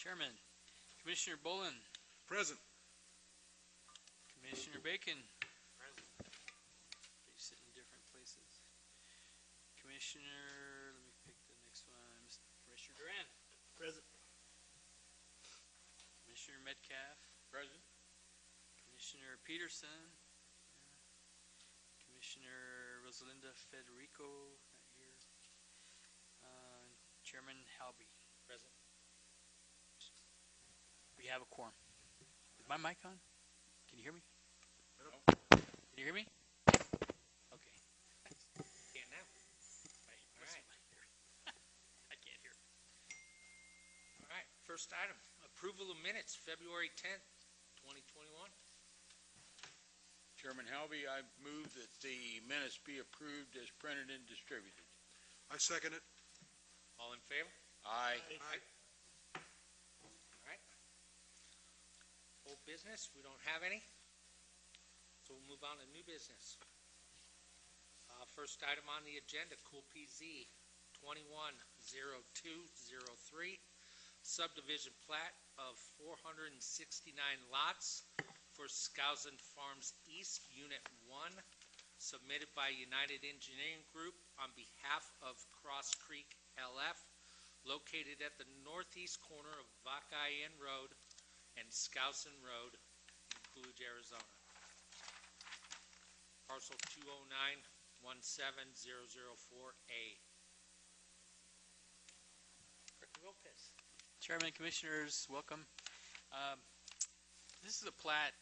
Chairman. Commissioner Bolin. Present. Commissioner Bacon. Present. They sit in different places. Commissioner, let me pick the next one. Commissioner Duran. Present. Commissioner Metcalf. Present. Commissioner Peterson. Commissioner Rosalinda Federico, not here. Chairman Halby. Present. We have a quorum. Is my mic on? Can you hear me? No. Can you hear me? Okay. Can now. All right. I can't hear. All right. First item, approval of minutes, February 10th, 2021. Chairman Halby, I move that the minutes be approved as printed and distributed. I second it. All in favor? Aye. Aye. All right. Old business, we don't have any. So we'll move on to new business. First item on the agenda, Cool PZ 210203, subdivision plat of 469 lots for Skousen Farms East, Unit 1, submitted by United Engineering Group on behalf of Cross Creek LF, located at the northeast corner of Vaca Inn Road and Skousen Road in Coolidge, Arizona. Parcel 209-17004A. Rick Lopez. Chairman, Commissioners, welcome. This is a plat.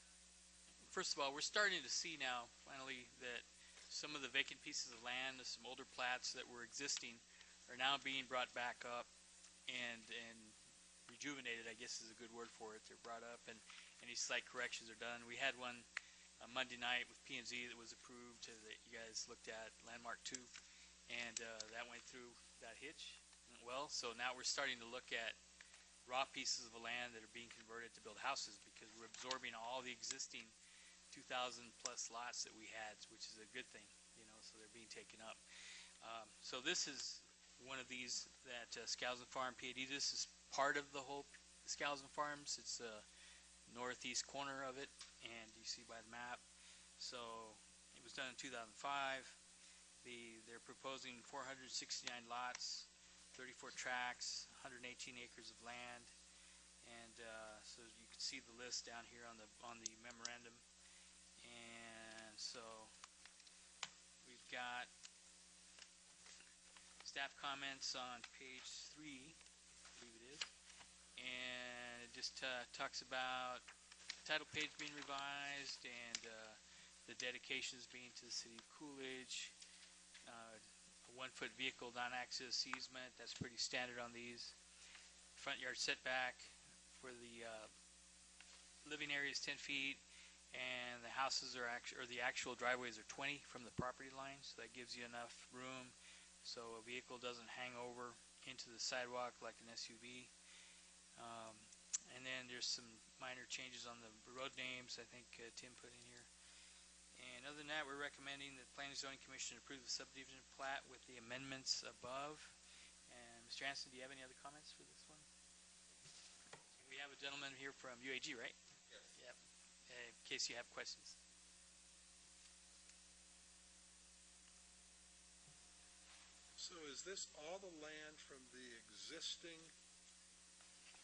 First of all, we're starting to see now, finally, that some of the vacant pieces of land, some older plats that were existing, are now being brought back up and rejuvenated, I guess is a good word for it. They're brought up and any slight corrections are done. We had one Monday night with P&Z that was approved that you guys looked at, Landmark 2, and that went through that hitch well. So now we're starting to look at raw pieces of land that are being converted to build houses because we're absorbing all the existing 2,000 plus lots that we had, which is a good thing, you know, so they're being taken up. So this is one of these that Skousen Farm PAD, this is part of the whole Skousen Farms. It's the northeast corner of it, and you see by the map. So it was done in 2005. They're proposing 469 lots, 34 tracts, 118 acres of land, and so you can see the list down here on the memorandum. And so we've got staff comments on page 3, I believe it is, and it just talks about the title page being revised and the dedications being to the city of Coolidge, a 1-foot vehicle non-access easement, that's pretty standard on these. Front yard setback for the living area is 10 feet, and the houses are the actual driveways are 20 from the property line, so that gives you enough room so a vehicle doesn't hang over into the sidewalk like an SUV. And then there's some minor changes on the road names I think Tim put in here. And other than that, we're recommending that Planning and Zoning Commission approve the subdivision plat with the amendments above. And Mr. Hanson, do you have any other comments for this one? We have a gentleman here from UAG, right? Yes. Yep. In case you have questions. So is this all the land from the existing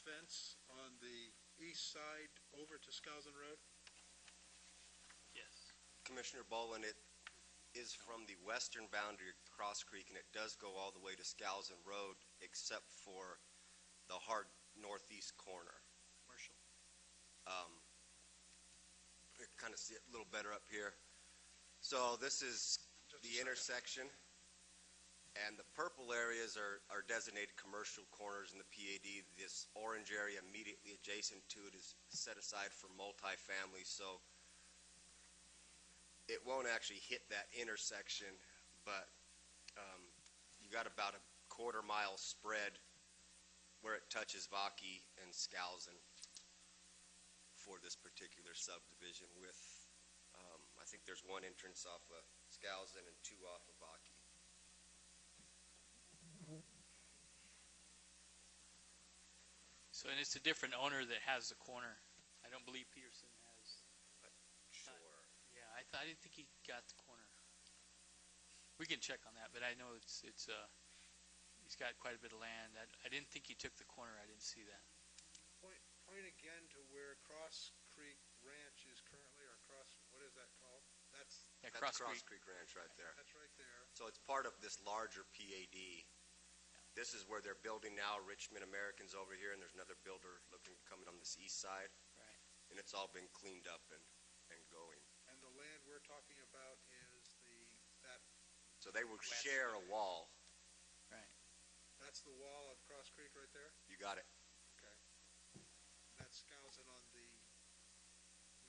fence on the east side over to Skousen Road? Yes. Commissioner Bolin, it is from the western boundary of Cross Creek, and it does go all the way to Skousen Road, except for the hard northeast corner. Commercial. You kind of see it a little better up here. So this is the intersection, and the purple areas are designated commercial corners in the PAD. This orange area immediately adjacent to it is set aside for multifamily, so it won't actually hit that intersection, but you got about a quarter-mile spread where it touches Vaki and Skousen for this particular subdivision with, I think there's one entrance off of Skousen and 2 off of Vaki. So, and it's a different owner that has the corner. I don't believe Peterson has. Sure. Yeah, I didn't think he got the corner. We can check on that, but I know he's got quite a bit of land. I didn't think he took the corner. I didn't see that. Point again to where Cross Creek Ranch is currently, or what is that called? That's Yeah, That's Cross Creek. Ranch right there. right there. So it's part of this larger PAD. This is where they're building now, Richmond Americans over here, and there's another builder coming on this east side. Right. And it's all been cleaned up and going. And the land we're talking about is that So they will West. share a wall. Right. that's the wall of Cross Creek right there? You got it. Okay. That's Skousen on the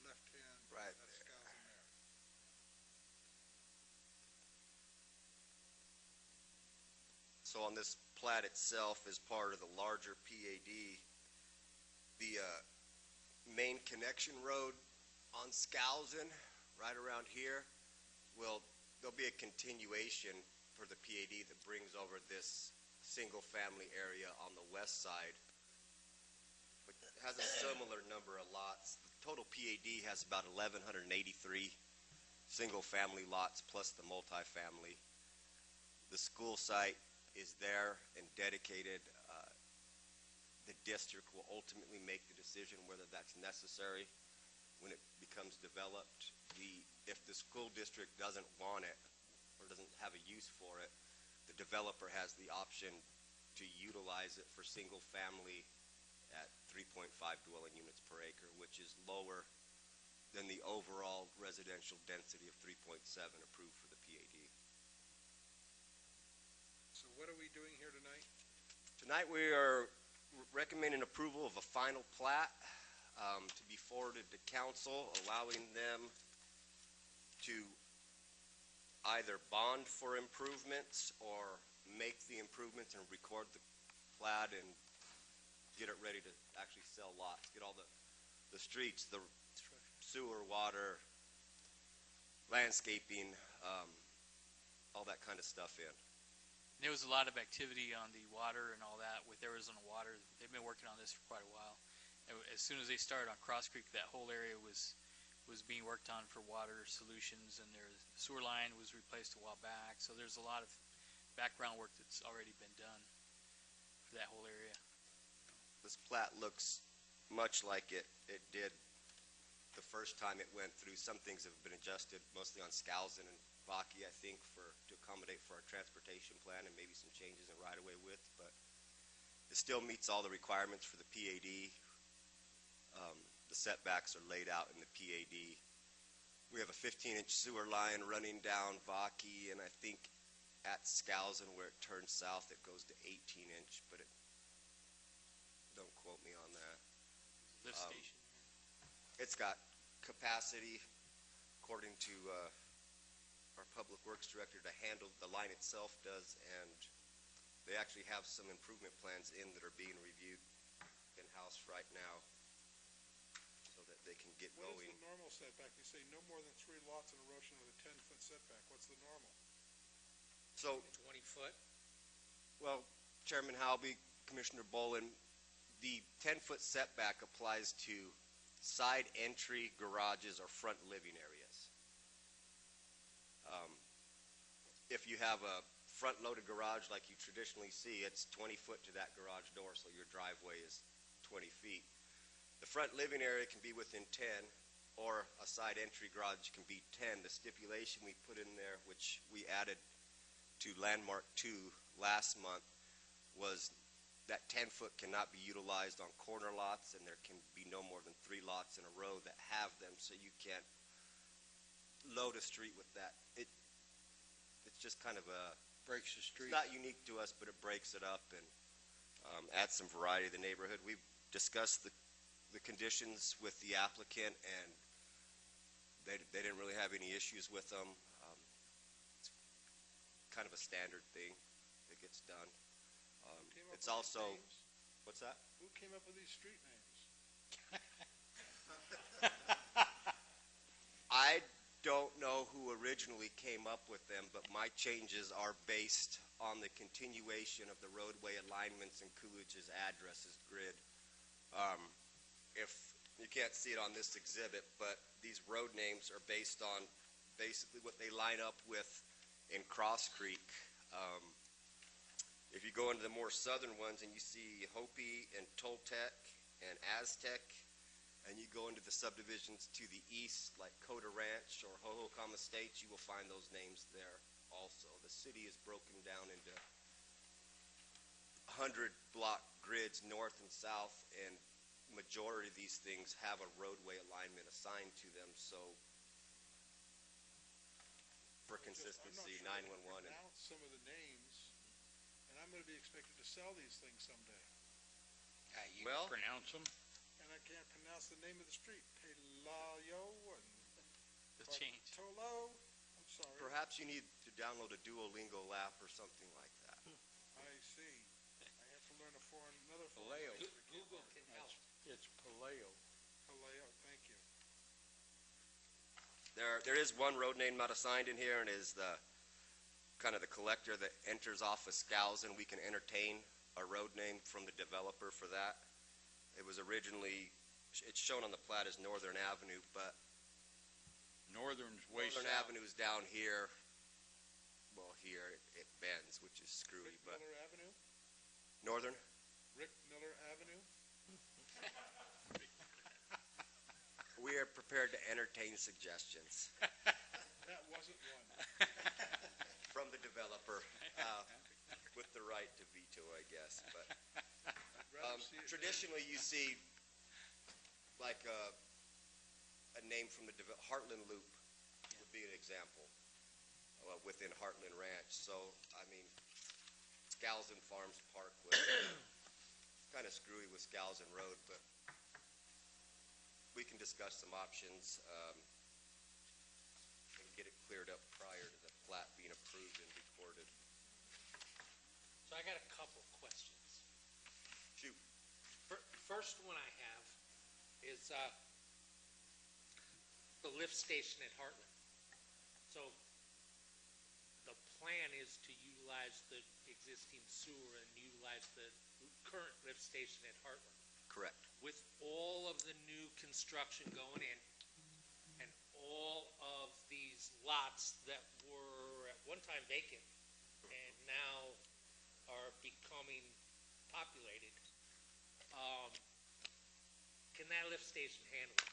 left hand. Right That's there. Skousen there. So on this plat itself, as part of the larger PAD, the main connection road on Skousen, right around here, there'll be a continuation for the PAD that brings over this single-family area on the west side. It has a similar number of lots. The total PAD has about 1,183 single-family lots plus the multifamily. The school site is there and dedicated. The district will ultimately make the decision whether that's necessary when it becomes developed. If the school district doesn't want it or doesn't have a use for it, the developer has the option to utilize it for single family at 3.5 dwelling units per acre, which is lower than the overall residential density of 3.7 approved for the PAD. So what are we doing here tonight? Tonight we are recommending approval of a final plat to be forwarded to council, allowing them to either bond for improvements or make the improvements and record the plat and get it ready to actually sell lots, get all the streets, the sewer, water, landscaping, all that kind of stuff in. There was a lot of activity on the water and all that with Arizona Water. They've been working on this for quite a while. As soon as they started on Cross Creek, that whole area was being worked on for water solutions, and their sewer line was replaced a while back. So there's a lot of background work that's already been done for that whole area. This plat looks much like it did the first time it went through. Some things have been adjusted, mostly on Skousen and Vaki, I think, to accommodate for our transportation plan and maybe some changes in right-of-way width, but it still meets all the requirements for the PAD. The setbacks are laid out in the PAD. We have a 15-inch sewer line running down Vaki, and I think at Skousen where it turns south it goes to 18-inch, but don't quote me on that. Lift station. It's got capacity, according to our Public Works Director, to handle the line itself does, and they actually have some improvement plans in that are being reviewed in-house right now so that they can get What going. is the normal setback? You say no more than 3 lots in a row should have a 10-foot setback. What's the normal? So, 20 foot. well, Chairman Halby, Commissioner Bolin, the 10-foot setback applies to side entry garages or front living areas. If you have a front-loaded garage like you traditionally see, it's 20 foot to that garage door, so your driveway is 20 feet. The front living area can be within 10, or a side entry garage can be 10. The stipulation we put in there, which we added to Landmark 2 last month, was that 10-foot cannot be utilized on corner lots, and there can be no more than 3 lots in a row that have them, so you can't load a street with that. It's just kind of Breaks the street. it's not unique to us, but it breaks it up and adds some variety to the neighborhood. We've discussed the conditions with the applicant, and they didn't really have any issues with them. It's kind of a standard thing that gets done. Came up It's with also, these names? what's that? Who came up with these street names? I don't know who originally came up with them, but my changes are based on the continuation of the roadway alignments and Coolidge's addresses grid If you can't see it on this exhibit, but these road names are based on basically what they line up with in Cross Creek. If you go into the more southern ones and you see Hopi and Toltec and Aztec, and you go into the subdivisions to the east, like Coda Ranch or Hohokam Estates, you will find those names there also. The city is broken down into 100-block grids north and south, and majority of these things have a roadway alignment assigned to them. So for consistency, I'm not sure 911 I can and pronounce some of the names, and I'm going to be expected to sell these things someday. You Well- can pronounce them. And I can't pronounce the name of the street. Pelayo and The change. Bartolo. I'm sorry. perhaps you need to download a Duolingo app or something like that. I see. I have to learn another foreign Paleo. language to get Google one. can help. It's paleo. Paleo, thank you. There is one road name not assigned in here, and is the kind of the collector that enters off of Skousen. We can entertain a road name from the developer for that. It was originally, it's shown on the plat as Northern Avenue, but Northern's way Northern south. Avenue is down here. Well, here it bends, which is screwy, Rick but Miller Avenue? Northern. Rick Miller Avenue? We are prepared to entertain suggestions That wasn't one. from the developer, with the right to veto, I guess. But I'd rather see it traditionally, you see like a name from the Heartland Loop would be an example within Heartland Ranch. So, I mean, Skousen Farms Park was kind of screwy with Skousen Road, but we can discuss some options and get it cleared up prior to the plat being approved and recorded. So I got a couple questions. Shoot. First one I have is the lift station at Heartland. So the plan is to utilize the existing sewer and utilize the current lift station at Heartland. Correct. With all of the new construction going in and all of these lots that were at one time vacant and now are becoming populated, can that lift station handle it?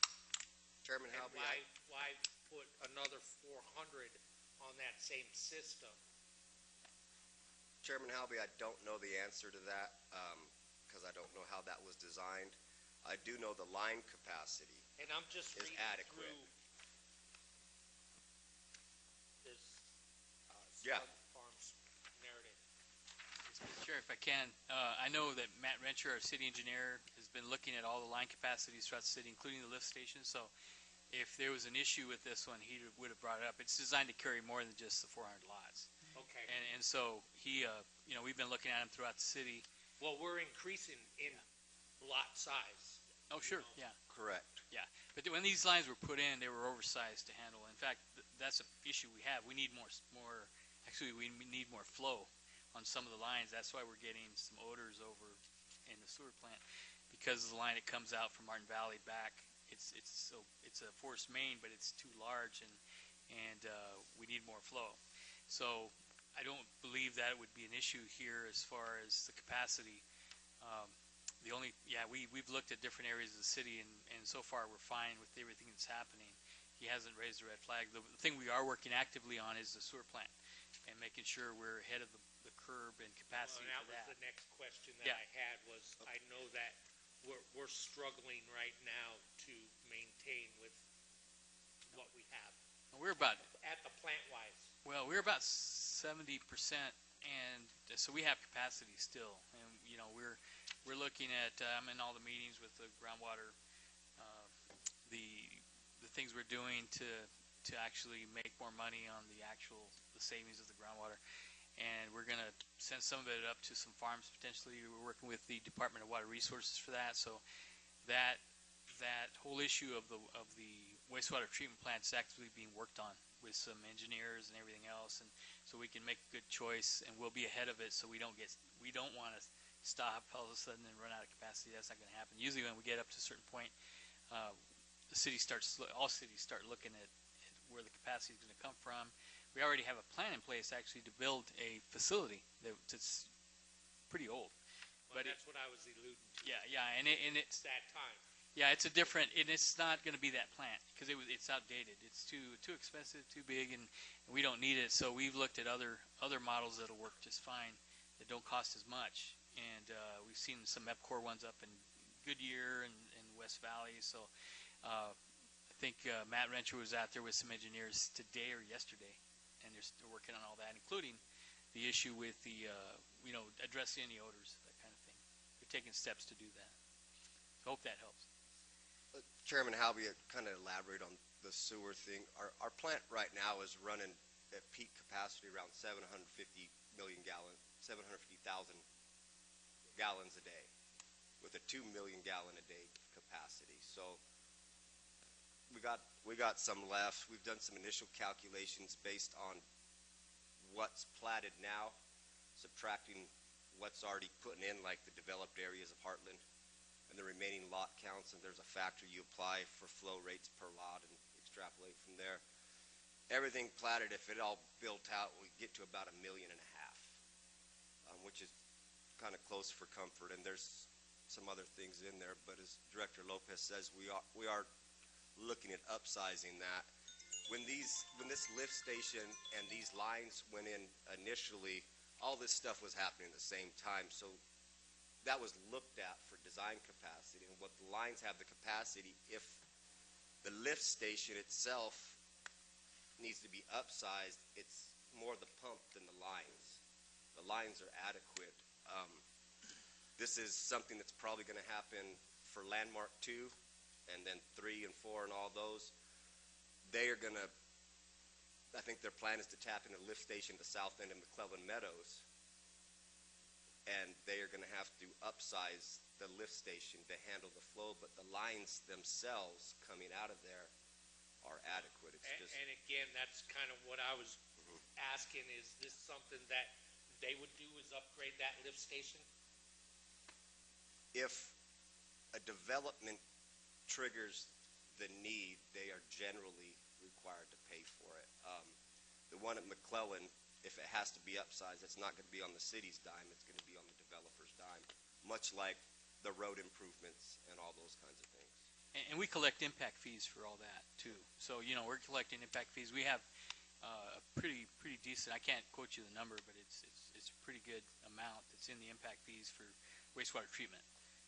Chairman And Halby, why put another 400 on that same system? Chairman Halby, I don't know the answer to that because I don't know how that was designed. I do know the line capacity. And I'm just Is reading adequate. through this Yeah. Slug Farms narrative. Mr. Chair, if I can, I know that Matt Rencher, our city engineer, has been looking at all the line capacities throughout the city, including the lift station. So if there was an issue with this one, he would have brought it up. It's designed to carry more than just the 400 lots. Okay. And so he, we've been looking at him throughout the city. Well, we're increasing in lot size. Oh, sure, yeah. Correct. But when these lines were put in, they were oversized to handle. In fact, that's an issue we have. We need more. Actually, we need more flow on some of the lines. That's why we're getting some odors over in the sewer plant, because of the line that comes out from Martin Valley back. It's a forced main, but it's too large, and we need more flow. So I don't believe that would be an issue here as far as the capacity. We've looked at different areas of the city, and so far we're fine with everything that's happening. He hasn't raised a red flag. The thing we are working actively on is the sewer plant and making sure we're ahead of the curb and capacity Well, for that that. was the next question that Yeah. I had was, I know that we're struggling right now to maintain with what we have We're about at the plant-wise. We're about 70%, and so we have capacity still. And we're looking at. I'm in all the meetings with the groundwater, the things we're doing to actually make more money on the savings of the groundwater, and we're going to send some of it up to some farms potentially. We're working with the Department of Water Resources for that. So that whole issue of the wastewater treatment plant is actually being worked on with some engineers and everything else, and so we can make a good choice, and we'll be ahead of it. So we don't want to stop all of a sudden and run out of capacity. That's not going to happen. Usually when we get up to a certain point, uh, all cities start looking at where the capacity is going to come from. We already have a plan in place actually to build a facility that's pretty old. Well, But that's what I was alluding to. Yeah, and it's It's that time. yeah, it's a different, and it's not going to be that plant because it's outdated. It's too expensive, too big, and we don't need it. So we've looked at other models that'll work just fine that don't cost as much, and we've seen some EPCOR ones up in Goodyear and West Valley. So I think Matt Rencher was out there with some engineers today or yesterday, and they're still working on all that, including the issue with the addressing any odors, that kind of thing. They're taking steps to do that. So I hope that helps. Chairman Halby, kind of elaborate on the sewer thing. Our plant right now is running at peak capacity around 750,000 gallons a day with a 2 million gallon a day capacity. So we got some left. We've done some initial calculations based on what's platted now, subtracting what's already putting in, like the developed areas of Heartland, and the remaining lot counts, and there's a factor you apply for flow rates per lot and extrapolate from there. Everything platted, if it all built out, we get to about 1.5 million, which is kind of close for comfort, and there's some other things in there, but as Director Lopez says, we are looking at upsizing that. When this lift station and these lines went in initially, all this stuff was happening at the same time, so that was looked at for design capacity, and what the lines have the capacity, if the lift station itself needs to be upsized, it's more the pump than the lines. The lines are adequate. This is something that's probably going to happen for Landmark 2 and then 3 and 4 and all those. They are going to, I think their plan is to tap into the lift station at the south end of McClellan Meadows, and they are going to have to upsize the lift station to handle the flow, but the lines themselves coming out of there are adequate. And again, that's kind of what I was asking, is this something that they would do, is upgrade that lift station? If a development triggers the need, they are generally required to pay for it. The one at McClellan, if it has to be upsized, it's not going to be on the city's dime, it's going to be on the developer's dime, much like the road improvements and all those kinds of things. And we collect impact fees for all that too. So we're collecting impact fees. We have a pretty decent. I can't quote you the number, but it's a pretty good amount that's in the impact fees for wastewater treatment.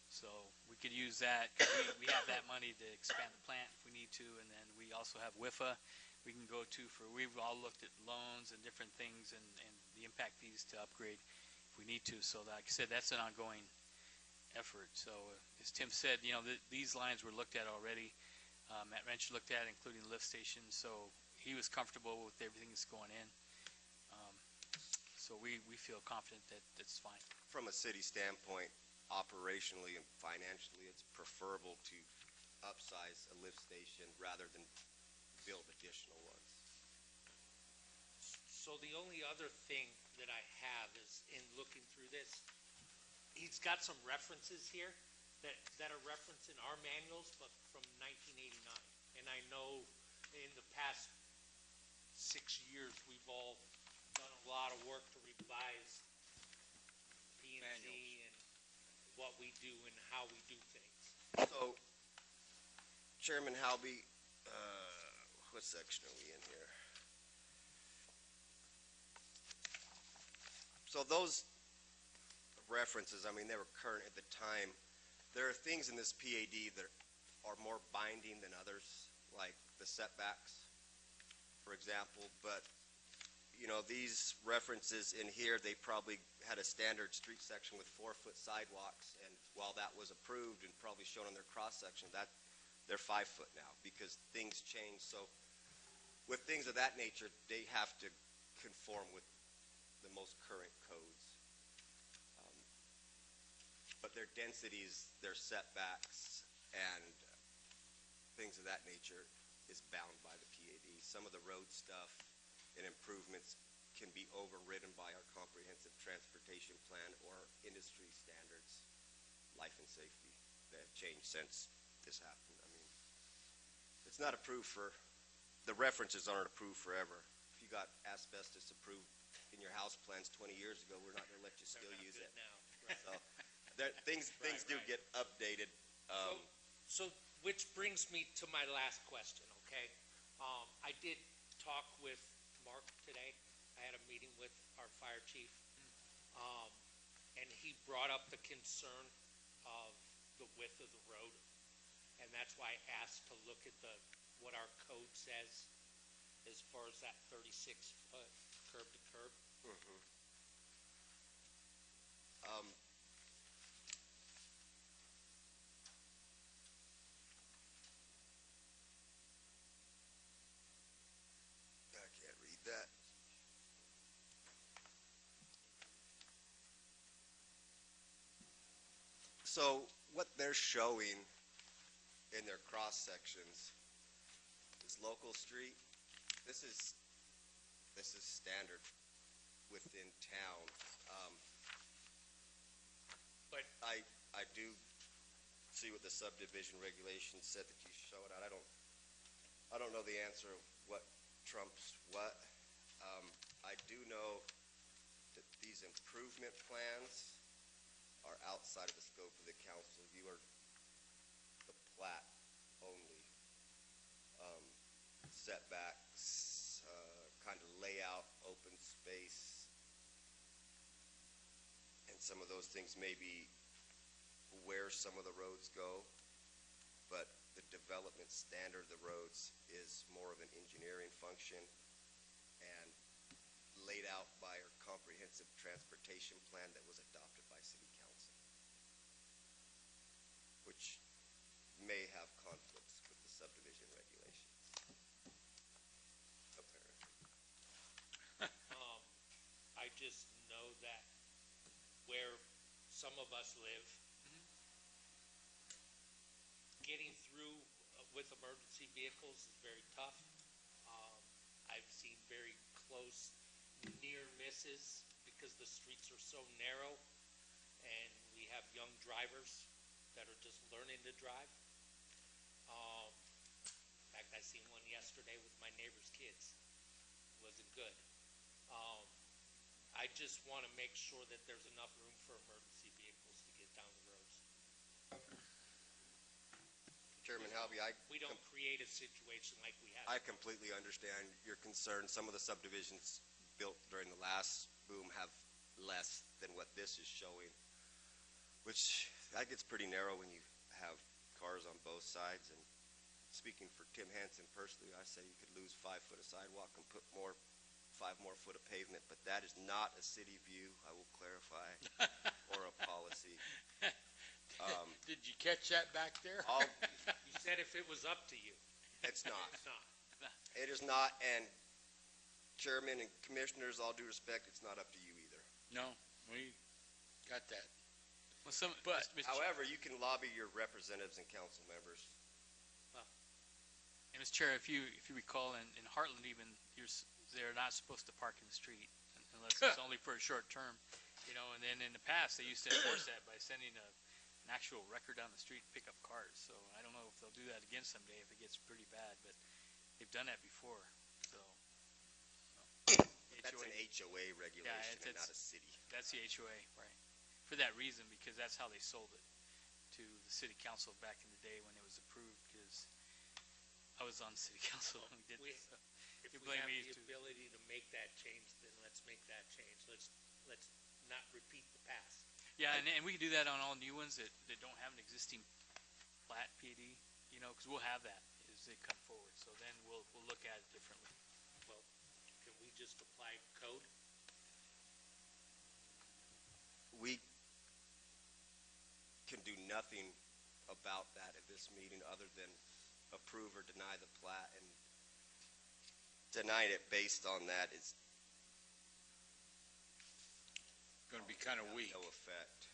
So we could use that. We have that money to expand the plant if we need to, and then we also have WIFA we can go to for. We've all looked at loans and different things and the impact fees to upgrade if we need to. So like I said, that's an ongoing effort. So as Tim said, these lines were looked at already. Matt Rencher looked at it, including the lift station. So he was comfortable with everything that's going in. So we feel confident that that's fine. From a city standpoint, operationally and financially, it's preferable to upsize a lift station rather than build additional ones. So the only other thing that I have is, in looking through this, he's got some references here that are referenced in our manuals, but from 1989. And I know in the past 6 years, we've all done a lot of work to revise P&Z and what we do and how we do things. So, Chairman Halby, what section are we in here? So those references, I mean, they were current at the time. There are things in this PAD that are more binding than others, like the setbacks, for example. But, these references in here, they probably had a standard street section with 4-foot sidewalks, and while that was approved and probably shown on their cross-section, they're 5-foot now because things change. So with things of that nature, they have to conform with the most current codes. But their densities, their setbacks, and things of that nature is bound by the PAD. Some of the road stuff and improvements can be overridden by our comprehensive transportation plan or industry standards, life and safety, that have changed since this happened. I mean, it's not approved for, the references aren't approved forever. If you got asbestos approved in your house plans 20 years ago, we're not going to let you They're still not use good it. now. So things do right. get updated. So, which brings me to my last question, okay? I did talk with Mark today. I had a meeting with our fire chief. And he brought up the concern of the width of the road. And that's why I asked to look at what our code says as far as that 36-foot curb to curb. I can't read that. So what they're showing in their cross sections is local street. This is standard within town. But I do see what the subdivision regulations said that you showed out. I don't know the answer of what trumps what. I do know that these improvement plans are outside of the scope of the council. You are the plat only. Setbacks, kind of layout, open space, and some of those things may be where some of the roads go, but the development standard of the roads is more of an engineering function and laid out by our comprehensive transportation plan that was adopted by city council, which may have conflicts with the subdivision regulations. Apparently. I just know that where some of us live, getting through with emergency vehicles is very tough. I've seen very close near misses because the streets are so narrow and we have young drivers that are just learning to drive. In fact, I seen one yesterday with my neighbor's kids. It wasn't good. I just want to make sure that there's enough room for emergency vehicles to get down the roads. Chairman Halby, We don't create a situation like we have. I completely understand your concern. Some of the subdivisions built during the last boom have less than what this is showing, which that gets pretty narrow when you have cars on both sides. And speaking for Tim Hansen personally, I say you could lose 5 foot of sidewalk and put 5 more foot of pavement, but that is not a city view, I will clarify, or a policy. Did you catch that back there? You said if it was up to you. It's not. It's not. It is not, and chairman and commissioners, all due respect, it's not up to you either. No, we got that. Well, But, However, you can lobby your representatives and council members. And Mr. Chair, if you recall, in Heartland even, they're not supposed to park in the street unless it's only for a short term, and then in the past, they used to enforce that by sending an actual wrecker down the street to pick up cars. So I don't know if they'll do that again someday if it gets pretty bad, but they've done that before. So That's an HOA regulation and not a city. That's the HOA, right? For that reason, because that's how they sold it to the city council back in the day when it was approved, because I was on city council when we did this. So If you we blame have me the too. ability to make that change, then let's make that change. Let's not repeat the past. Yeah, and we can do that on all new ones that don't have an existing plat PD, because we'll have that as they come forward. So then we'll look at it differently. Well, can we just apply code? We can do nothing about that at this meeting other than approve or deny the plat, and denying it based on that is going to be kind of weak. no effect.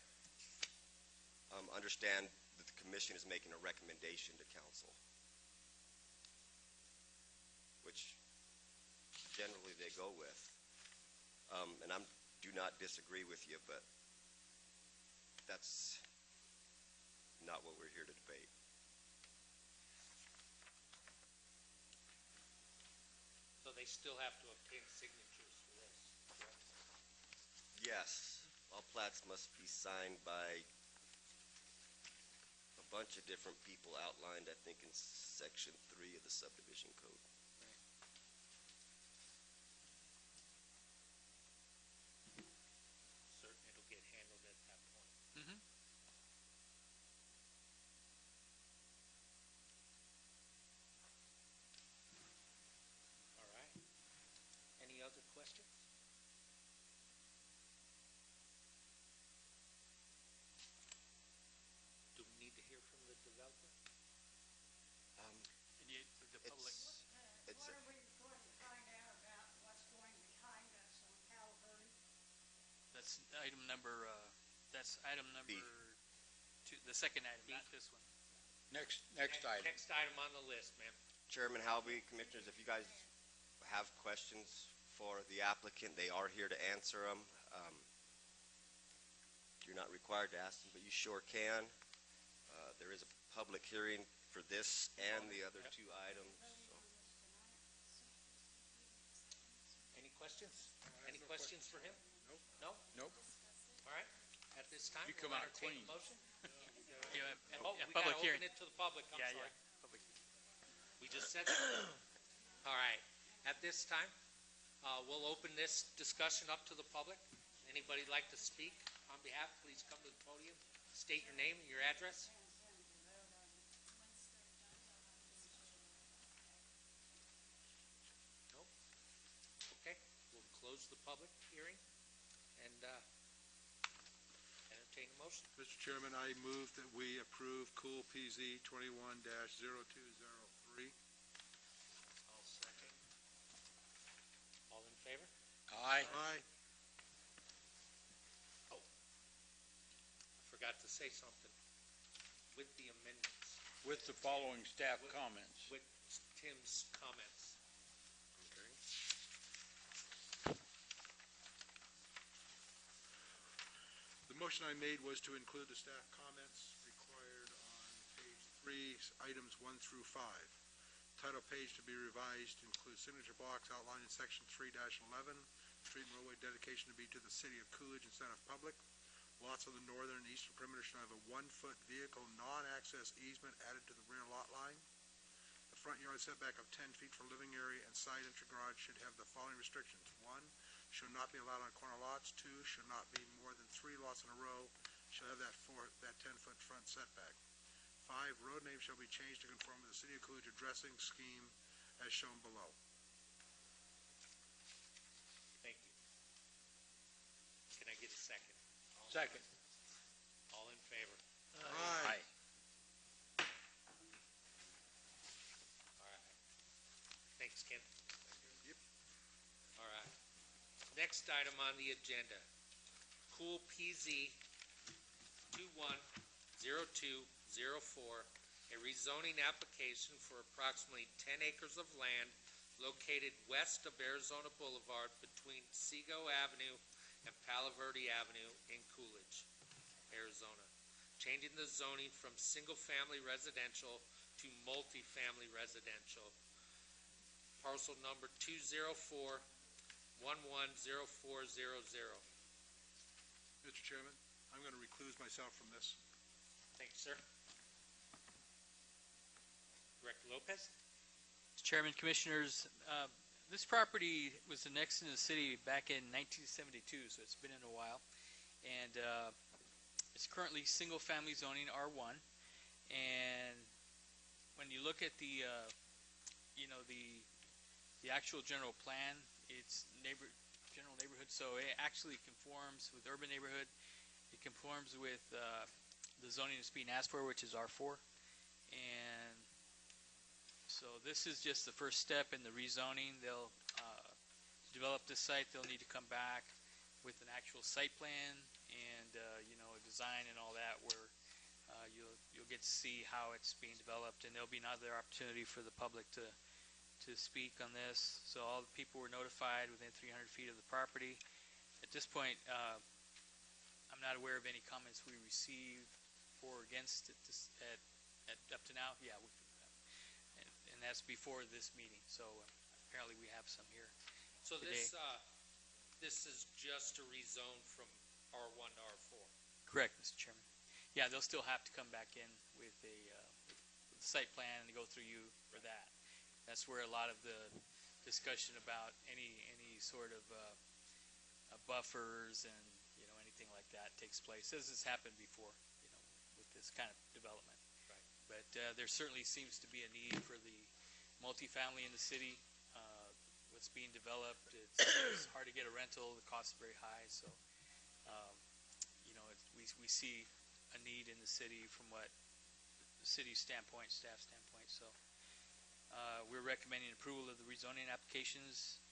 Understand that the commission is making a recommendation to council, which generally they go with. And I do not disagree with you, but that's not what we're here to debate. So they still have to obtain signatures for this, correct? Yes, all plats must be signed by a bunch of different people outlined, I think, in Section 3 of the subdivision code. Certain it'll get handled at that point. Mm-hmm. All right. Any other questions? Do we need to hear from the developer? Um, And yet, the public, it's What are we going to find out about what's going behind us on Palo Verde? that's item number B. two, the second item, B. not this one. Next item. Next item on the list, ma'am. Chairman Halby, Commissioners, if you guys have questions for the applicant, they are here to answer them. You're not required to ask them, but you sure can. There is a public hearing for this and the other Yep. two items. So. Any questions? have Any no questions for him? Nope. No? Nope. All right. At this time, You come we'll out entertain a clean. motion. Yeah, Oh, a we public gotta hearing. open it to the public, I'm Yeah, sorry. yeah. Public. We just said that. All right. At this time, we'll open this discussion up to the public. Anybody like to speak on behalf, please come to the podium. State your name and your address. No? Okay, we'll close the public hearing and entertain a motion. Mr. Chairman, I move that we approve Cool PZ 21-0203. I'll second. All in favor? Aye. Aye. I forgot to say something. With the amendments, With the following staff comments. with Tim's comments. The motion I made was to include the staff comments required on page 3, items 1 through 5. Title page to be revised includes signature blocks outlined in section 3-11, street and roadway dedication to be to the city of Coolidge instead of public. Lots on the northern and eastern perimeter should have a 1-foot vehicle non-access easement added to the rear lot line. The front yard setback of 10 feet for living area and side entry garage should have the following restrictions. 1, should not be allowed on corner lots. 2, should not be more than 3 lots in a row. Should have that 10-foot front setback. 5, road names shall be changed to conform with the City of Coolidge addressing scheme as shown below. Thank you. Can I get a second? Second. All in favor? Aye. All right. Thanks, Ken. Yep. All right. Next item on the agenda, Cool PZ 210204, a rezoning application for approximately 10 acres of land located west of Arizona Boulevard between Seago Avenue and Palo Verde Avenue in Coolidge, Arizona, changing the zoning from single-family residential to multifamily residential. Parcel number 204-110400. Mr. Chairman, I'm going to recluse myself from this. Thank you, sir. Director Lopez? Mr. Chairman, Commissioners, this property was annexed into the city back in 1972, so it's been in a while. And it's currently single-family zoning R1. And when you look at the actual general plan, it's general neighborhood, so it actually conforms with urban neighborhood. It conforms with the zoning that's being asked for, which is R4. And so this is just the first step in the rezoning. They'll develop this site. They'll need to come back with an actual site plan and a design and all that, where you'll get to see how it's being developed, and there'll be another opportunity for the public to speak on this. So all the people were notified within 300 feet of the property, At this point, I'm not aware of any comments we received for or against it up to now. Yeah, and that's before this meeting. So apparently we have some here. So today. this is just a rezone from R1 to R4. Correct, Mr. Chairman. Yeah, they'll still have to come back in with a site plan and go through you for that. That's where a lot of the discussion about any sort of buffers and anything like that takes place, as has happened before, with this kind of development. Right. But there certainly seems to be a need for the multifamily in the city. What's being developed, it's hard to get a rental. The costs are very high, so we see a need in the city from what the city's standpoint, staff standpoint. So we're recommending approval of the rezoning applications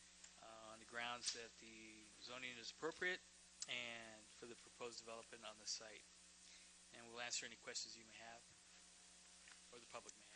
on the grounds that the zoning is appropriate and for the proposed development on the site. And we'll answer any questions you may have or the public may have.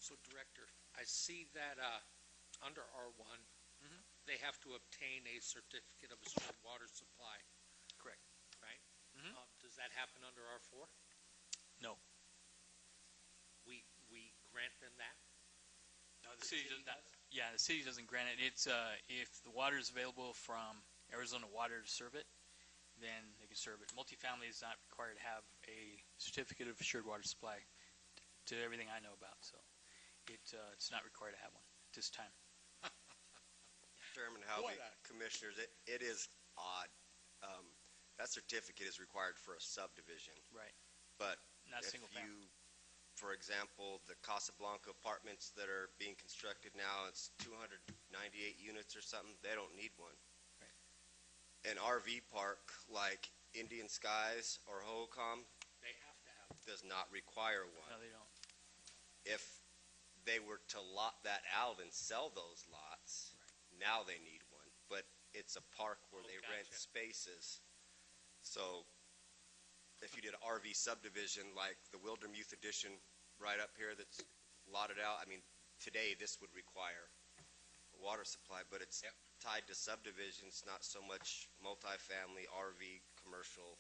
So, Director, I see that under R1, they have to obtain a certificate of assured water supply. Correct. Right? Mhm. Does that happen under R4? No. We grant them that? No, the city does not. Yeah, the city doesn't grant it. It's if the water is available from Arizona Water to serve it, then they can serve it. Multifamily is not required to have a certificate of assured water supply to everything I know about. So it's not required to have one at this time. Chairman Howey, Commissioners, it is odd. That certificate is required for a subdivision. Right. But Not if single family. for example, the Casablanca apartments that are being constructed now, it's 298 units or something, they don't need one. Right. An RV park like Indian Skies or Hohokam They have to have. does not require one. No, they don't. If they were to lot that out and sell those lots, now they need one. But it's a park where they rent Gotcha. spaces. So if you did an RV subdivision like the Wildermuth Edition right up here that's lotted out, I mean, today this would require a water supply, but it's Yep. tied to subdivisions, not so much multifamily, RV, commercial,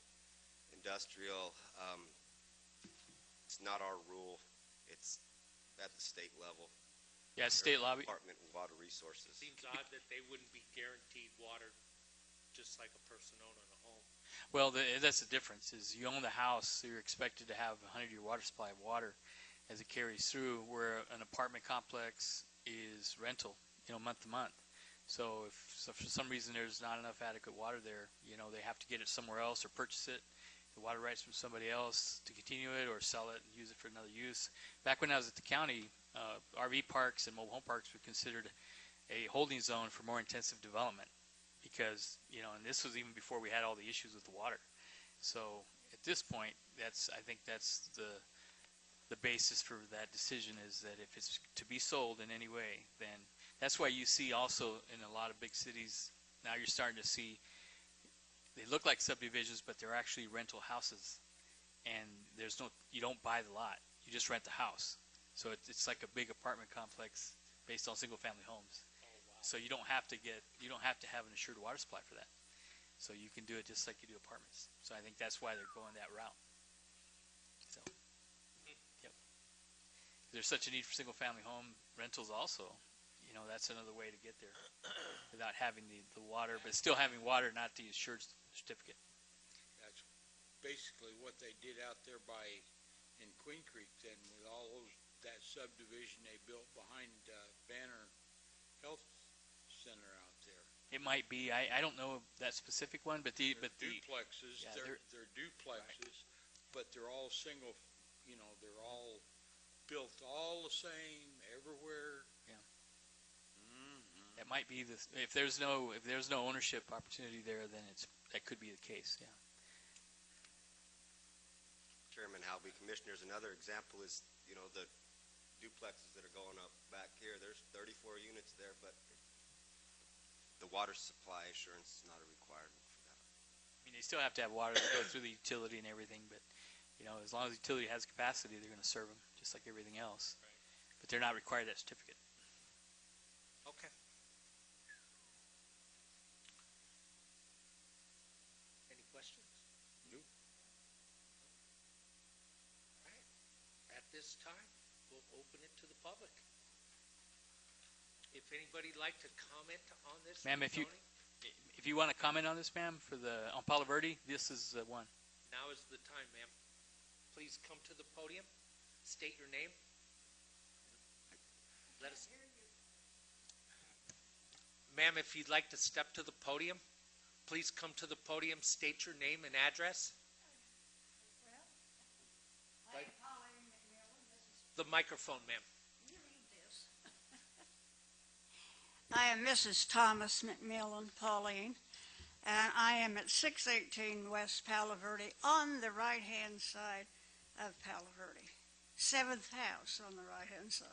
industrial. It's not our rule. It's at the state level. Yeah, state lobby. Department of Water Resources. Seems odd that they wouldn't be guaranteed water, just like a person owning a home. Well, that's the difference. Is you own the house, so you're expected to have a 100-year water supply of water as it carries through. Where an apartment complex is rental, month to month. So if for some reason there's not enough adequate water there, they have to get it somewhere else or purchase it, the water rights from somebody else to continue it or sell it and use it for another use. Back when I was at the county, RV parks and mobile home parks were considered a holding zone for more intensive development because, and this was even before we had all the issues with the water. So at this point, I think that's the basis for that decision is that if it's to be sold in any way, then that's why you see also in a lot of big cities, now you're starting to see, they look like subdivisions, but they're actually rental houses. And you don't buy the lot, you just rent the house. So it's like a big apartment complex based on single family homes. Oh, wow. So you don't have to have an assured water supply for that. So you can do it just like you do apartments. So I think that's why they're going that route. So, yep. There's such a need for single family home rentals also. That's another way to get there without having the water, but still having water, not the assured certificate. That's basically what they did out there in Queen Creek then with all that subdivision they built behind Banner Health Center out there. It might be. I don't know that specific one, but the Duplexes, yeah, they're duplexes, but they're all single, they're all built all the same everywhere. Yeah. It might be this, if there's no ownership opportunity there, then that could be the case, yeah. Chairman Halby, Commissioners, another example is, the duplexes that are going up back here. There's 34 units there, but the water supply assurance is not a requirement for that. I mean, they still have to have water to go through the utility and everything, but, as long as the utility has capacity, they're going to serve them, just like everything else. Right. But they're not required that certificate. Okay. Any questions? No. All right. At this time, we'll open it to the public. If anybody'd like to comment on this. Ma'am, if you want to comment on this, ma'am, on Palo Verde, this is the one. Now is the time, ma'am. Please come to the podium, state your name. Let us. Ma'am, if you'd like to step to the podium, please come to the podium, state your name and address. Well, I'm Pauline McMillan. This is, The microphone, ma'am. you read this. I am Mrs. Thomas McMillan, Pauline, and I am at 618 West Palo Verde on the right-hand side of Palo Verde. 7th house on the right-hand side.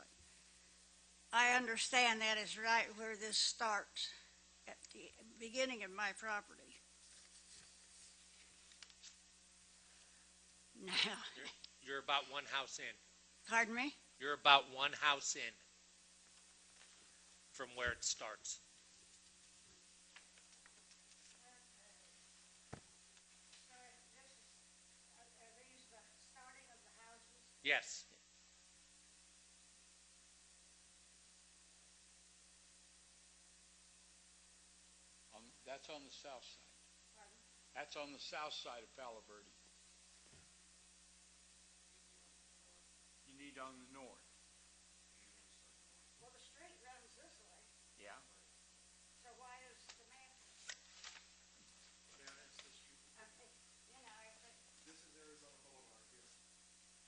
I understand that is right where this starts, at the beginning of my property. Now, You're about one house in. pardon me? You're about one house in from where it starts. Are these the starting of the houses? Yes. That's on the south side. Pardon? That's on the south side of Palo Verde. You need on the north. Well, the street runs this way, Yeah. so why is the man, if it, This is Arizona Boulevard here.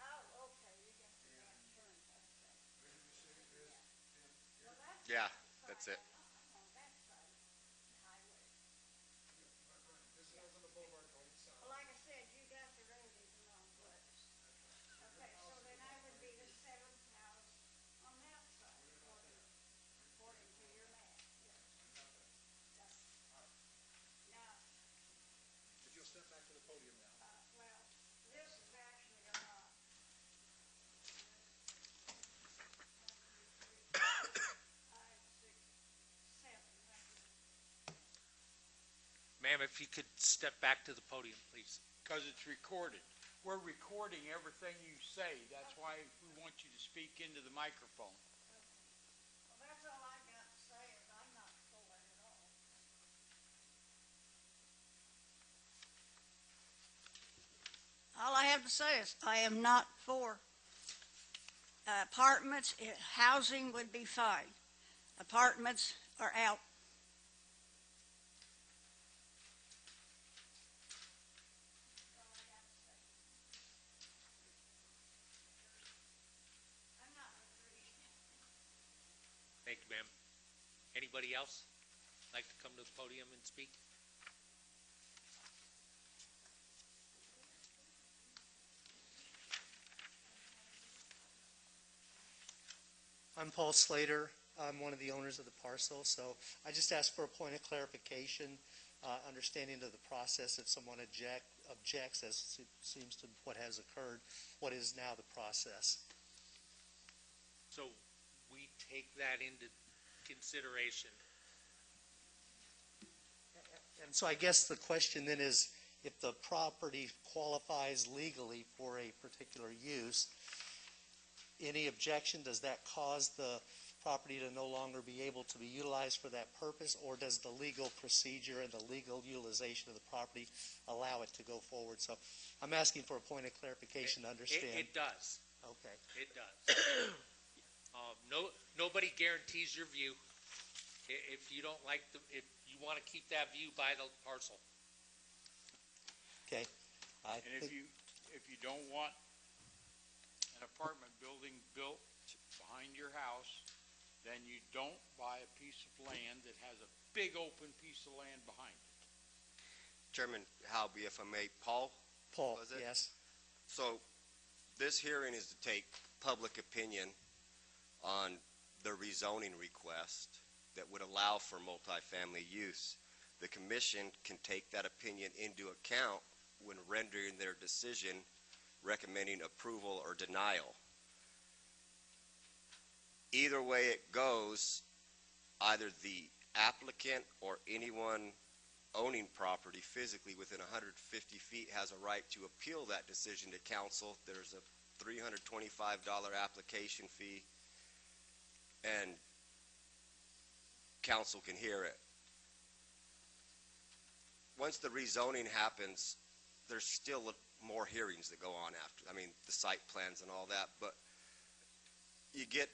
oh, okay, you got the man turn, okay. Where did you say it is? Well, that's. Yeah, that's it. I'm on that side of the highway. This is Arizona Boulevard going south. Well, like I said, you got the road in the wrong place. Okay, so then I would be the 7th house on that side, according to your map, yes. Now, If you'll step back to the podium now. well, this is actually a lot. 1, 2, 3, 4, 5, 6, 7. Ma'am, if you could step back to the podium, please. Because it's recorded. We're recording everything you say. That's why we want you to speak into the microphone. Well, that's all I got to say is I'm not for it at all. All I have to say is I am not for apartments. Housing would be fine. Apartments are out. I'm not agree. Thank you, ma'am. Anybody else like to come to the podium and speak? I'm Paul Slater. I'm one of the owners of the parcel, so I just asked for a point of clarification, understanding of the process. If someone objects, as it seems to what has occurred, what is now the process? So we take that into consideration. And so I guess the question then is, if the property qualifies legally for a particular use, any objection, does that cause the property to no longer be able to be utilized for that purpose, or does the legal procedure and the legal utilization of the property allow it to go forward? So I'm asking for a point of clarification to understand. It does. Okay. It does. Nobody guarantees your view. If you don't like if you want to keep that view, buy the parcel. Okay. And if you don't want an apartment building built behind your house, then you don't buy a piece of land that has a big open piece of land behind it. Chairman Halby, if I may, Paul? Paul, Was it? yes. So this hearing is to take public opinion on the rezoning request that would allow for multifamily use. The commission can take that opinion into account when rendering their decision recommending approval or denial. Either way it goes, either the applicant or anyone owning property physically within 150 feet has a right to appeal that decision to council. There's a $325 application fee, and council can hear it. Once the rezoning happens, there's still more hearings that go on after. I mean, the site plans and all that, but you get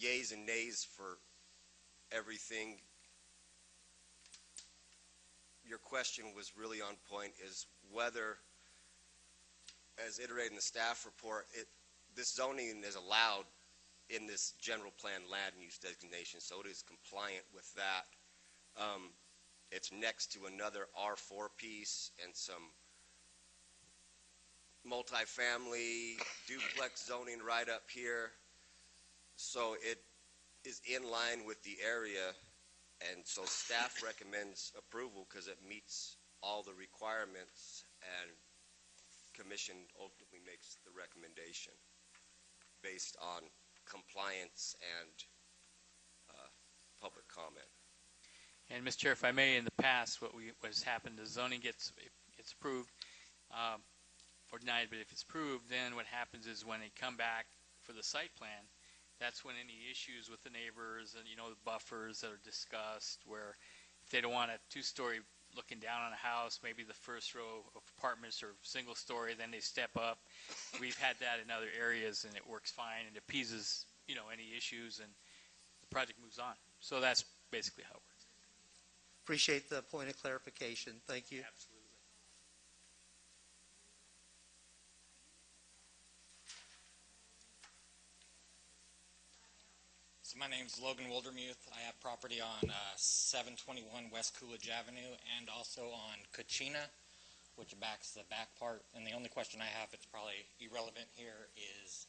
yays and nays for everything. Your question was really on point, is whether, as iterated in the staff report, this zoning is allowed in this general plan land use designation, so it is compliant with that. It's next to another R4 piece and some multifamily duplex zoning right up here. So it is in line with the area, and so staff recommends approval because it meets all the requirements, and commission ultimately makes the recommendation based on compliance and public comment. And Mr. Chair, if I may, in the past, what's happened, the zoning gets approved or denied, but if it's approved, then what happens is when they come back for the site plan, that's when any issues with the neighbors and, the buffers that are discussed, where if they don't want a two-story looking down on a house, maybe the first row of apartments are single story, then they step up. We've had that in other areas, and it works fine and appeases, any issues, and the project moves on. So that's basically how it works. Appreciate the point of clarification. Thank you. Absolutely. So my name's Logan Wildermuth. I have property on 721 West Coolidge Avenue and also on Kachina, which backs the back part. And the only question I have, it's probably irrelevant here, is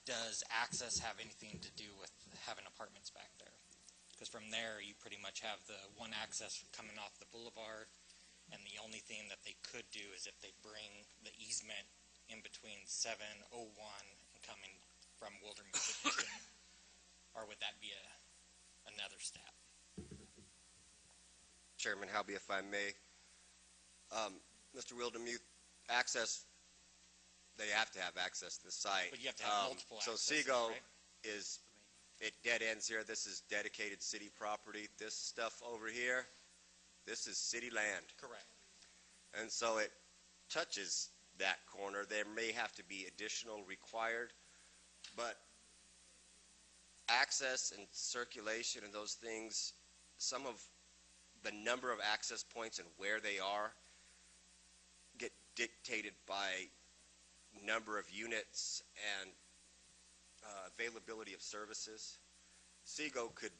does access have anything to do with having apartments back there? Because from there, you pretty much have the one access coming off the boulevard, and the only thing that they could do is if they bring the easement in between 701 and coming from Wildermuth Edition, or would that be another step? Chairman Halby, if I may, Mr. Wildermuth, access, they have to have access to the site. But you have to have multiple so accesses, Seago right? it dead ends here. This is dedicated city property. This stuff over here, this is city land. Correct. And so it touches that corner. There may have to be additional required, but access and circulation and those things, some of the number of access points and where they are get dictated by number of units and availability of services. Seago could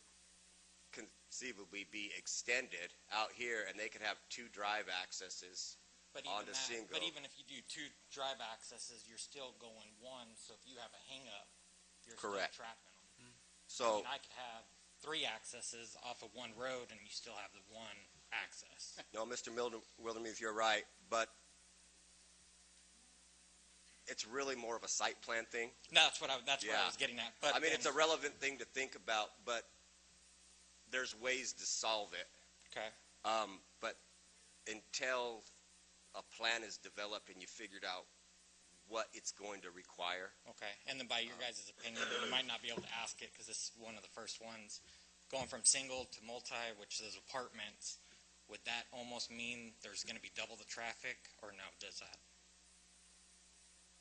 conceivably be extended out here, and they could have 2 drive accesses onto Seago. But even if you do 2 drive accesses, you're still going one. So if you have a hang-up, you're Correct. still tracking them. So I could have 3 accesses off of one road, and you still have the one access. no, Mr. Wildermuth, you're right, but it's really more of a site plan thing. That's what I Yeah. was getting at. But I mean, it's a relevant thing to think about, but there's ways to solve it. okay. But until a plan is developed and you figured out what it's going to require, Okay, and then by your guys' opinion, you might not be able to ask it because this is one of the first ones. Going from single to multi, which is apartments, would that almost mean there's going to be double the traffic, or no, does that?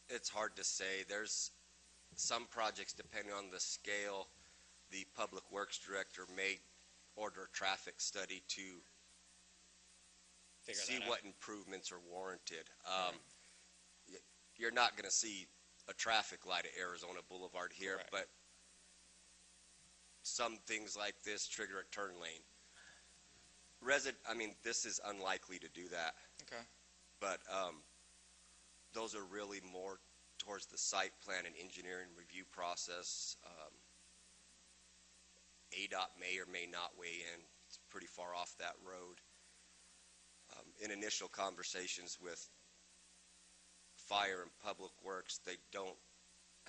it's hard to say. There's some projects, depending on the scale, the Public Works Director may order a traffic study to Figure see that what out. improvements are warranted. You're not going to see a traffic light at Arizona Boulevard here, Correct. but some things like this trigger a turn lane. This is unlikely to do that. Okay. But those are really more towards the site plan and engineering review process. ADOT may or may not weigh in. It's pretty far off that road. In initial conversations with Fire and Public Works, they don't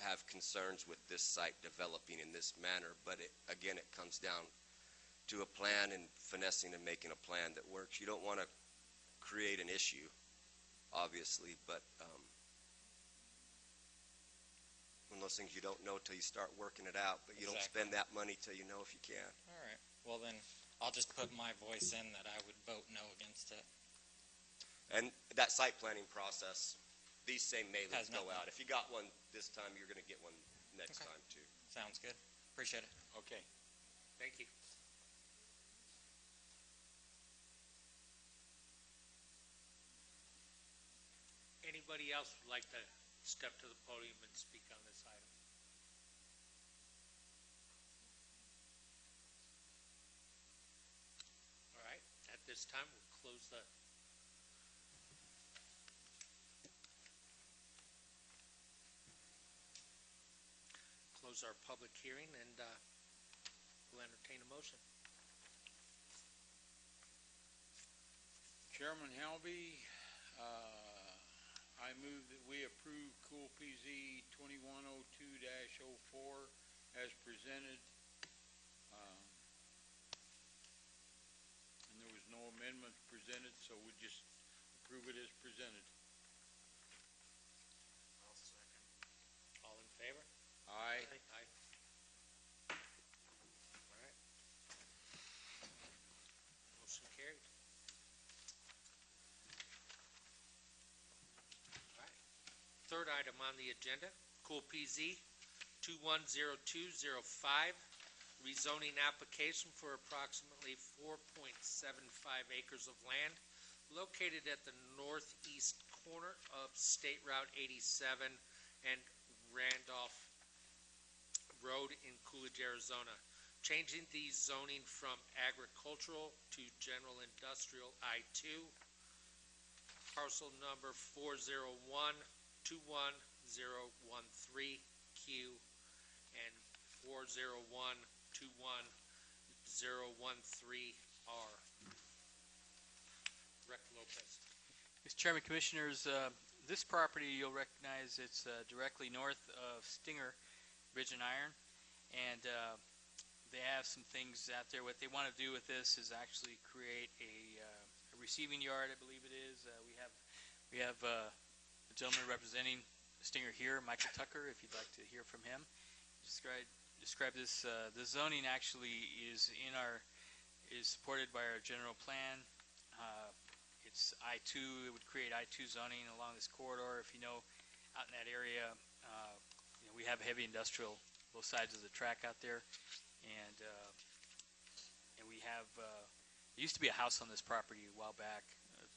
have concerns with this site developing in this manner, but again, it comes down to a plan and finessing and making a plan that works. You don't want to create an issue, obviously, but one of those things you don't know till you start working it out, but you don't Exactly. spend that money till you know if you can. All right. Well, then I'll just put my voice in that I would vote no against it. And that site planning process, these same mailings Has go nothing. out. If you got one this time, you're going to get one next Okay. time too. Sounds good. Appreciate it. Okay. Thank you. Anybody else would like to step to the podium and speak on this item? All right, at this time, we'll close our public hearing, and we'll entertain a motion. Chairman Helby, I move that we approve Cool PZ 2102-04 as presented. And there was no amendment presented, so we just approve it as presented. I'll second. All in favor? Aye. Aye. All right. Motion carried. All right. Third item on the agenda, Cool PZ 210205, rezoning application for approximately 4.75 acres of land located at the northeast corner of State Route 87 and Randolph Road in Coolidge, Arizona, changing the zoning from agricultural to general industrial I-2, parcel number 401-21013Q and 401-21013R. Rec Lopez. Mr. Chairman, Commissioners, this property you'll recognize it's directly north of Stinger Bridge and Iron, and they have some things out there. What they want to do with this is actually create a receiving yard, I believe it is. We have a gentleman representing Stinger here, Michael Tucker, if you'd like to hear from him. Describe this. The zoning actually is supported by our general plan. It's I-2. It would create I-2 zoning along this corridor. If you know, out in that area, we have heavy industrial both sides of the track out there, and we have. There used to be a house on this property a while back,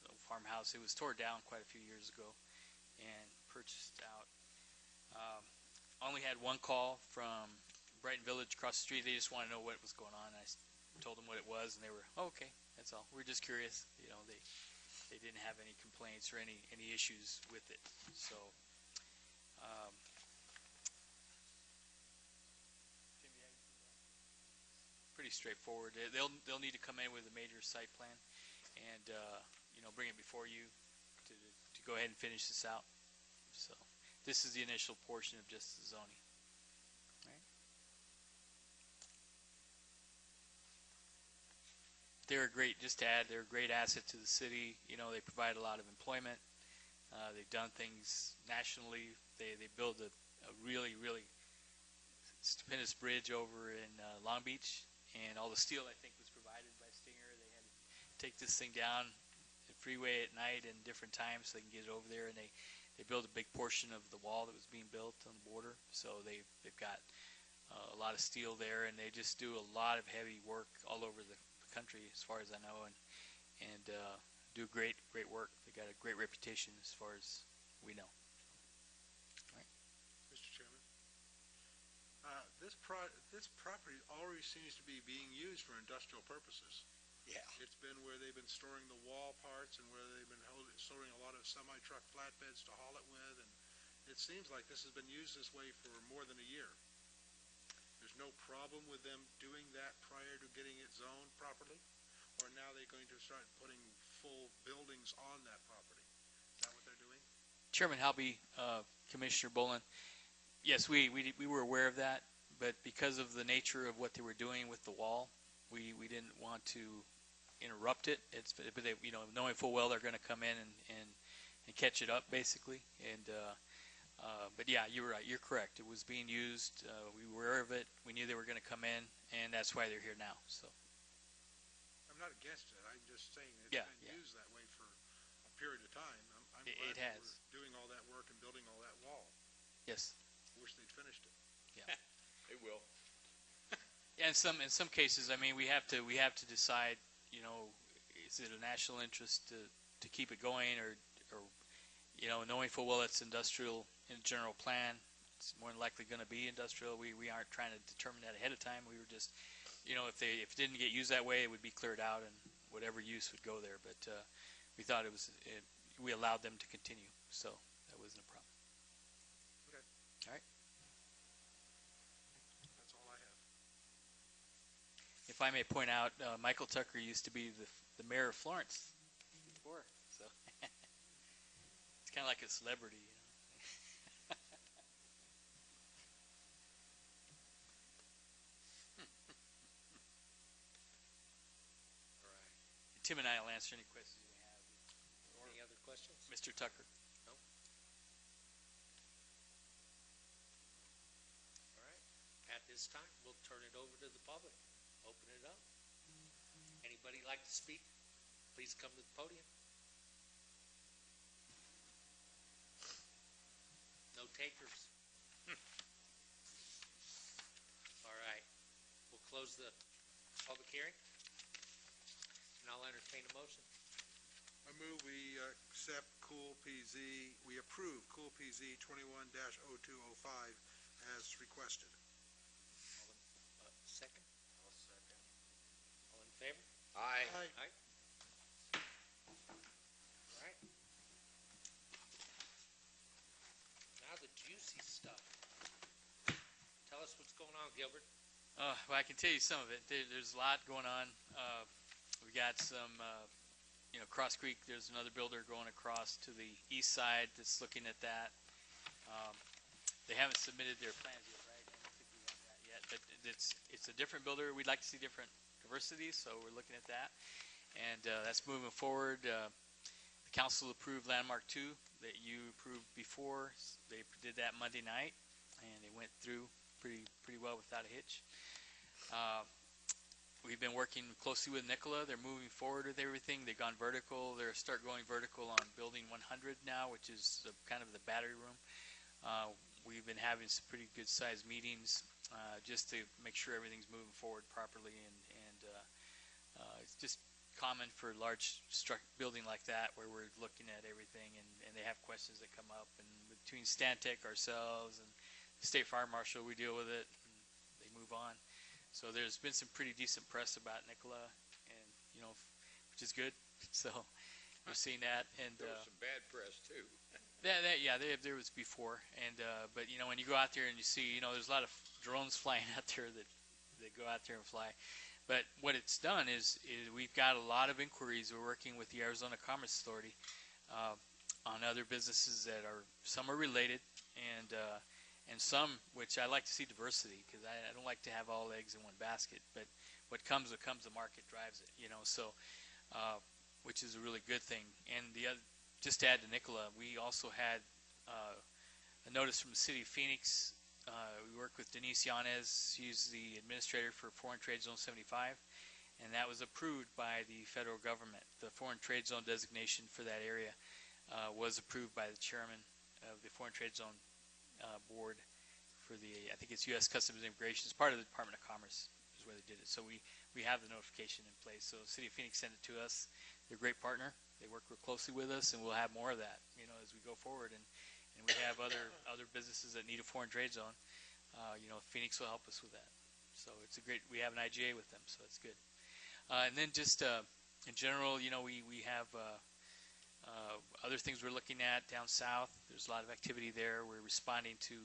a farmhouse. It was torn down quite a few years ago and purchased out. Only had one call from Brighton Village across the street. They just wanted to know what was going on. I told them what it was, and they were, oh, okay, that's all. We're just curious. They didn't have any complaints or any issues with it. So, pretty straightforward. They'll need to come in with a major site plan, and bring it before you to go ahead and finish this out. So, this is the initial portion of just the zoning. They're a great, just to add, they're a great asset to the city. They provide a lot of employment. They've done things nationally. They built a really, really stupendous bridge over in Long Beach, and all the steel, I think, was provided by Stinger. They had to take this thing down the freeway at night and different times so they can get it over there, and they built a big portion of the wall that was being built on the border. So they've got a lot of steel there, and they just do a lot of heavy work all over the country, as far as I know, and do great work. They got a great reputation, as far as we know. Mr. Chairman, this property already seems to be being used for industrial purposes. Yeah. It's been where they've been storing the wall parts and where they've been storing a lot of semi-truck flatbeds to haul it with, and it seems like this has been used this way for more than a year. There's no problem with them doing that prior to getting it zoned properly? Or now they're going to start putting full buildings on that property? Is that what they're doing? Chairman Halby, Commissioner Bolin, yes, we were aware of that, but because of the nature of what they were doing with the wall, we didn't want to interrupt it. But they, knowing full well they're going to come in and catch it up, basically. And but yeah, you're right. You're correct. It was being used. We were aware of it. We knew they were going to come in, and that's why they're here now. So I'm not against it. I'm just saying it's been used that way for a period of time. I'm glad it they has. were doing all that work and building all that wall. yes. Wish they'd finished it. They will. Yeah, in some cases, I mean, we have to decide. Is it a national interest to keep it going, or knowing full well it's industrial in general plan, it's more than likely going to be industrial. We aren't trying to determine that ahead of time. We were just, if it didn't get used that way, it would be cleared out and whatever use would go there. But we thought we allowed them to continue, so that wasn't a problem. Okay. All right. That's all I have. If I may point out, Michael Tucker used to be the mayor of Florence before, so it's kind of like a celebrity. All right. Tim and I will answer any questions you may have. Any other questions? Mr. Tucker. All right. At this time, we'll turn it over to the public. Open it up. Anybody like to speak? Please come to the podium. No takers. All right. We'll close the public hearing, and I'll entertain a motion. I move we approve Cool PZ 21-0205 as requested. Second? I'll second. All in favor? Aye. Aye. All right. Now the juicy stuff. Tell us what's going on, Gilbert. Well, I can tell you some of it. There's a lot going on. We got some, Cross Creek. There's another builder going across to the east side that's looking at that. They haven't submitted their plans yet, right? I don't think we have that yet. But it's a different builder. We'd like to see different diversity, so we're looking at that. And that's moving forward. The council approved Landmark 2 that you approved before. They did that Monday night, and it went through pretty well without a hitch. We've been working closely with Nikola. They're moving forward with everything. They've gone vertical. They're start going vertical on building 100 now, which is kind of the battery room. We've been having some pretty good sized meetings just to make sure everything's moving forward properly, and it's just common for large building like that where we're looking at everything and they have questions that come up, and between Stantec, ourselves, and the State Fire Marshal, we deal with it and they move on. So there's been some pretty decent press about Nikola, and which is good. So we're seeing that, and There was some bad press too. there was before, and but when you go out there and you see, there's a lot of drones flying out there that go out there and fly. But what it's done is we've got a lot of inquiries. We're working with the Arizona Commerce Authority on other businesses that some are related, and some, which I like to see diversity, because I don't like to have all eggs in one basket. But what comes, the market drives it, so which is a really good thing. And just to add to Nikola, we also had a notice from the City of Phoenix. We work with Denise Yanez. She's the administrator for Foreign Trade Zone 75, and that was approved by the federal government. The Foreign Trade Zone designation for that area was approved by the chairman of the Foreign Trade Zone board for I think it's U.S. Customs and Immigration. It's part of the Department of Commerce is where they did it. So we have the notification in place. So the City of Phoenix sent it to us. They're a great partner. They work real closely with us, and we'll have more of that, as we go forward. And we have other businesses that need a foreign trade zone. Phoenix will help us with that. So it's a great. We have an IGA with them, so it's good. And then just in general, we have other things we're looking at down south. There's a lot of activity there. We're responding to,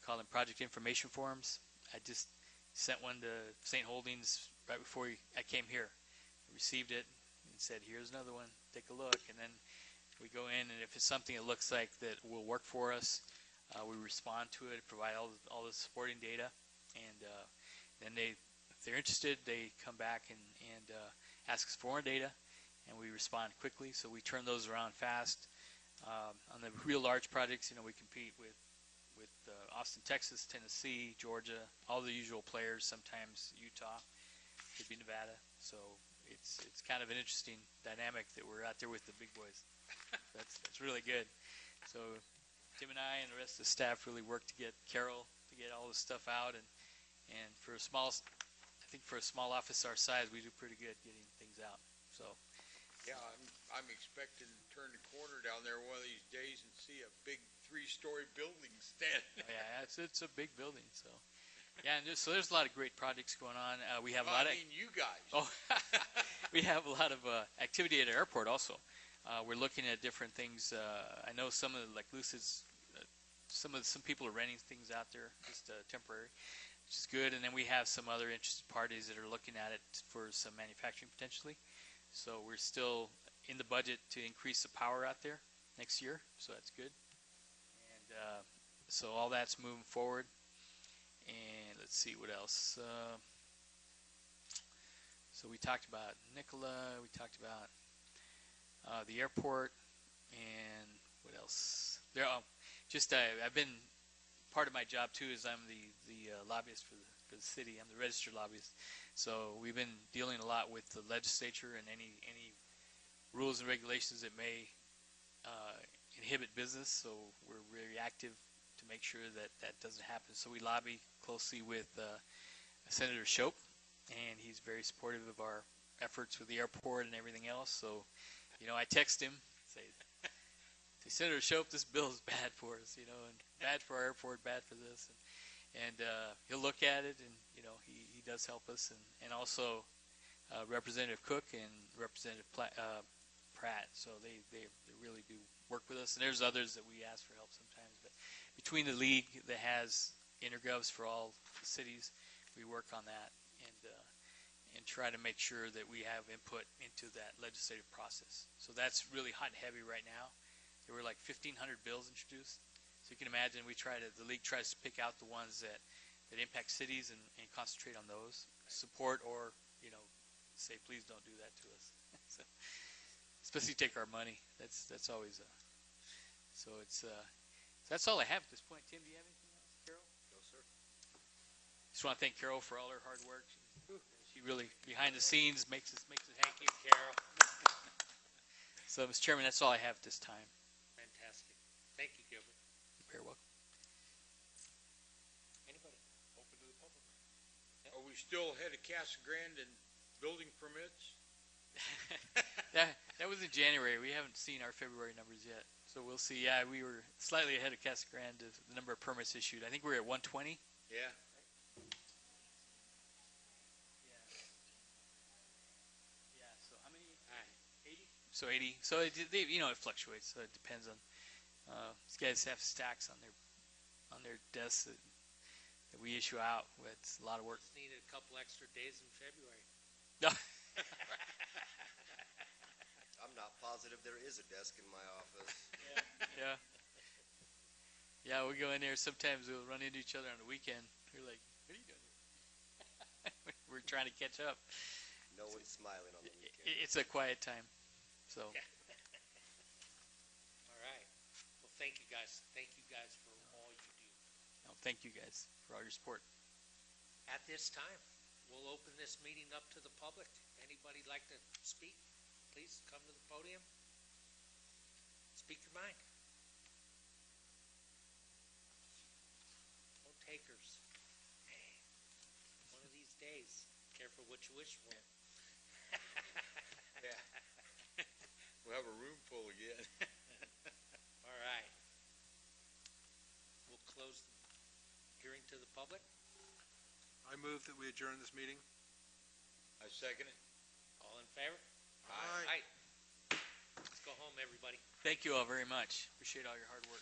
call them project information forms. I just sent one to St. Holdings right before I came here. I received it and said, here's another one. Take a look. And then we go in, and if it's something that looks like that will work for us, we respond to it, provide all the supporting data, and then if they're interested, they come back and ask us for more data, and we respond quickly. So we turn those around fast. On the real large projects, we compete with Austin, Texas, Tennessee, Georgia, all the usual players. Sometimes Utah, could be Nevada. So it's kind of an interesting dynamic that we're out there with the big boys. That's really good. So Tim and I and the rest of the staff really work to get Carol to get all this stuff out, and for a small office our size, we do pretty good getting things out. So Yeah, I'm expecting to turn the corner down there one of these days and see a big 3-story building standing. yeah, it's a big building. So yeah, and so there's a lot of great projects going on. We have a lot I mean, you guys. we have a lot of activity at the airport also. We're looking at different things. I know some of like Lucid's, some people are renting things out there, just temporary, which is good. And then we have some other interested parties that are looking at it for some manufacturing potentially. So we're still in the budget to increase the power out there next year, so that's good. And so all that's moving forward. And let's see what else. So we talked about Nikola. We talked about the airport, and what else? I've been, part of my job too is I'm the lobbyist for the city. I'm the registered lobbyist. So we've been dealing a lot with the legislature and any rules and regulations that may inhibit business. So we're very active to make sure that doesn't happen. So we lobby closely with Senator Shope, and he's very supportive of our efforts with the airport and everything else. So I text him, say, Senator Shope, this bill is bad for us, and bad for our airport, bad for this. And he'll look at it, and, he does help us. And also Representative Cook and Representative Pratt. So they really do work with us. And there's others that we ask for help sometimes. But between the league that has intergovs for all the cities, we work on that and try to make sure that we have input into that legislative process. So that's really hot and heavy right now. There were like 1,500 bills introduced. So you can imagine the league tries to pick out the ones that impact cities and concentrate on those. Support or, say, please don't do that to us. So, especially take our money. That's always so that's all I have at this point. Tim, do you have anything else? Carol? No, sir. Just want to thank Carol for all her hard work. She really, behind the scenes, makes it Thank you, Carol. So, Mr. Chairman, that's all I have at this time. Fantastic. Thank you, Gilbert. You're very welcome. Anybody? Open to the public. Are we still ahead of Casa Grande in building permits? That was in January. We haven't seen our February numbers yet. So we'll see. Yeah, we were slightly ahead of Casa Grande, the number of permits issued. I think we're at 120. Yeah. So how many? 80. So 80. So it fluctuates. So it depends on. These guys have stacks on their desks that we issue out. It's a lot of work. Just needed a couple extra days in February. No. I'm not positive there is a desk in my office. Yeah. Yeah, we go in there. Sometimes we'll run into each other on the weekend. We're like, what are you doing here? We're trying to catch up. No one's smiling on the weekend. It's a quiet time. So. All right. Well, thank you guys. Thank you guys for all you do. No, thank you guys for all your support. At this time, we'll open this meeting up to the public. Anybody like to speak? Please come to the podium. Speak your mind. No takers. Hey, one of these days, careful what you wish for. Yeah. We'll have a room full again. All right. We'll close the hearing to the public. public? I move that we adjourn this meeting. I second it. All in favor? Aye. Let's go home, everybody. Thank you all very much. Appreciate all your hard work.